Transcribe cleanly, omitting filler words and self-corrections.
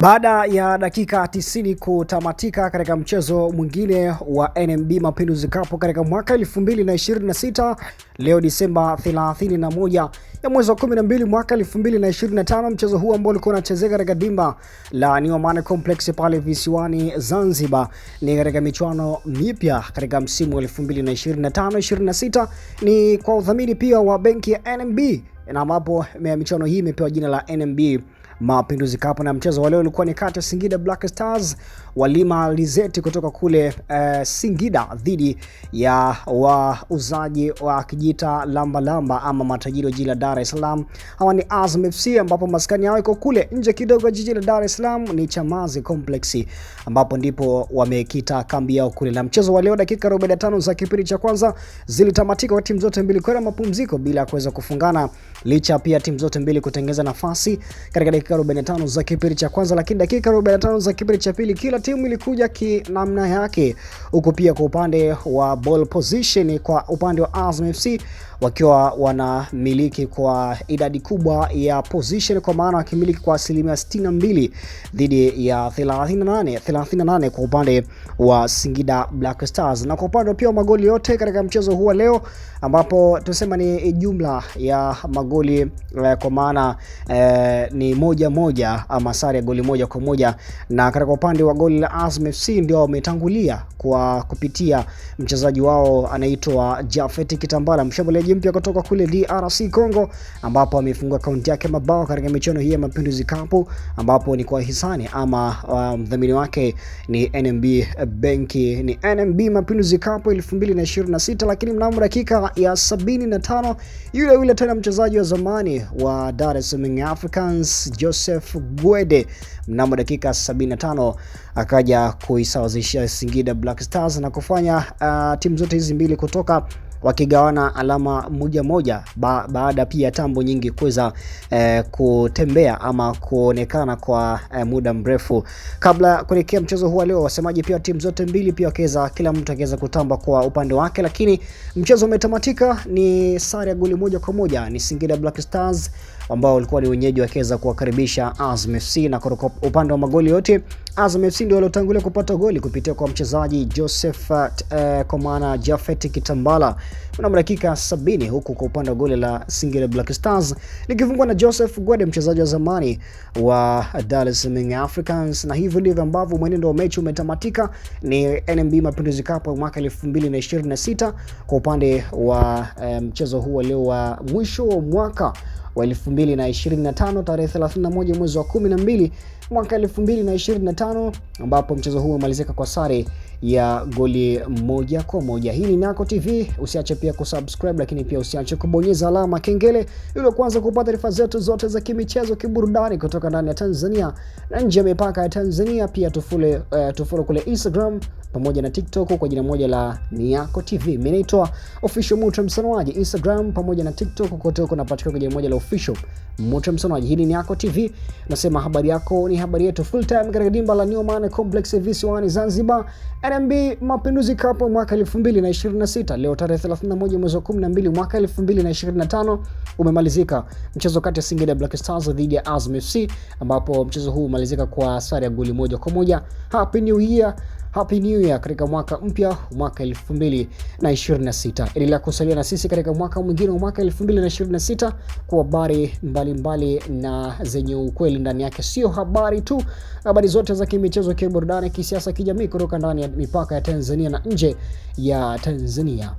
Baada ya dakika 90 kutamatika katika mchezo mwingine wa NMB Mapinduzi Cup katika mwaka 2026, leo Disemba 31 ya mwezi wa 12 mwaka 2025, mchezo huu ambao ulikuwa unachezeka katika dimba la New Amaan Complex pale visiwani Zanzibar ni katika michuano mipya katika msimu wa 2025-26, ni kwa udhamini pia wa benki ya NMB, na ambapo michuano hii imepewa jina la NMB Mapinduzi Cup, na mchezo wa leo ulikuwa ni kati ya Singida Black Stars Walima Alizeti kutoka kule Singida dhidi ya wauzaji wa kijita Lamba Lamba ama matajiri wa jiji la Dar es Salaam. Hawa ni Azam FC, ambapo maskani yao iko kule nje kidogo jiji la Dar es Salaam, ni Chamazi Complex, ambapo ndipo wamekita kambi yao kule. Na mchezo wa leo dakika 45 za kipindi cha kwanza zilitamatika kwa timu zote mbili kwenda mapumziko bila kuweza kufungana, licha pia timu zote mbili kutengeza nafasi katika dakika 45 za kipindi cha kwanza, lakini dakika 45 za kipindi cha pili kila timu ilikuja kinamna yake, huko pia kwa upande wa ball position kwa upande wa Azam FC wakiwa wanamiliki kwa idadi kubwa ya position, kwa maana wakimiliki kwa asilimia 62 dhidi ya 38 kwa upande wa Singida Black Stars. Na kwa upande pia magoli yote katika mchezo huu leo, ambapo tusema ni jumla ya magoli kwa maana ni moja ama sare ya goli moja kwa moja, na katika upande wa goli la Azam FC ndio wametangulia kwa kupitia mchezaji wao anaitwa Jafet Kitambala, mshambuliaji mpya kutoka kule DRC Congo, ambapo amefungua kaunti yake mabao katika michuano hii ya Mapinduzi Cup, ambapo ni kwa hisani ama mdhamini wake ni NMB benki, ni NMB Mapinduzi Cup 2026. Lakini mnamo dakika ya 75 yule tena mchezaji wa zamani wa Dar es Salaam Africans Joseph Gwede mnamo dakika 75 akaja kuisawazishia Singida Black Stars na kufanya timu zote hizi mbili kutoka wakigawana alama moja baada pia tambo nyingi kuweza kutembea ama kuonekana kwa muda mrefu. Kabla kuelekea mchezo huu leo, wasemaji pia timu zote mbili pia wakeza, kila mtu akaweza kutamba kwa upande wake, lakini mchezo umetamatika ni sare ya goli moja kwa moja. Ni Singida Black Stars ambao walikuwa ni wenyeji wakaweza kuwakaribisha Azam FC, na kwa upande wa magoli yote Azam FC ndio waliotangulia kupata goli kupitia kwa mchezaji Joseph kwa maana Jafet Kitambala mnamo dakika 70, huku kwa upande wa goli la Singida Black Stars likifungwa na Joseph Gwede, mchezaji wa zamani wa Dar es Salaam Africans. Na hivyo ndivyo ambavyo mwenendo wa mechi umetamatika. Ni NMB Mapinduzi Cup mwaka 2026 kwa upande wa mchezo huu leo wa mwisho wa mwaka wa 2025 tarehe 31 mwezi wa 12 mwaka 2025, ambapo mchezo huu umalizika kwa sare ya goli moja kwa moja. Hii ni Nako TV, usiache pia kusubscribe, lakini pia usiache kubonyeza alama kengele ili kuanza kupata taarifa zetu zote za kimichezo, kiburudani kutoka ndani ya Tanzania na nje ya mipaka ya Tanzania. Pia tufollow kule Instagram pamoja na TikTok kwa jina moja la Nako TV. Mimi naitwa Official Mutra Msanawaji, Instagram pamoja na TikTok kote huko napatikana kwa jina moja la Official Mutra Msanawaji. Hii ni Nako TV, nasema habari yako ni habari yetu, full time katika dimba la New Amaan Complex visiwani Zanzibar. NMB Mapinduzi Cup mwaka 2026 leo tarehe 31 mwezi wa 12 mwaka 2025 umemalizika. Mchezo kati ya Singida Black Stars dhidi ya Azam FC, ambapo mchezo huu umalizika kwa sare ya goli moja kwa moja. Happy New Year katika mwaka mpya mwaka 2026. Endelea kusalia na sisi katika mwaka mwingine wa mwaka 2026 kwa habari mbalimbali na zenye ukweli ndani yake, sio habari tu, habari zote za kimichezo, kiburudani, kisiasa, kijamii kutoka ndani ya mipaka ya Tanzania na nje ya Tanzania.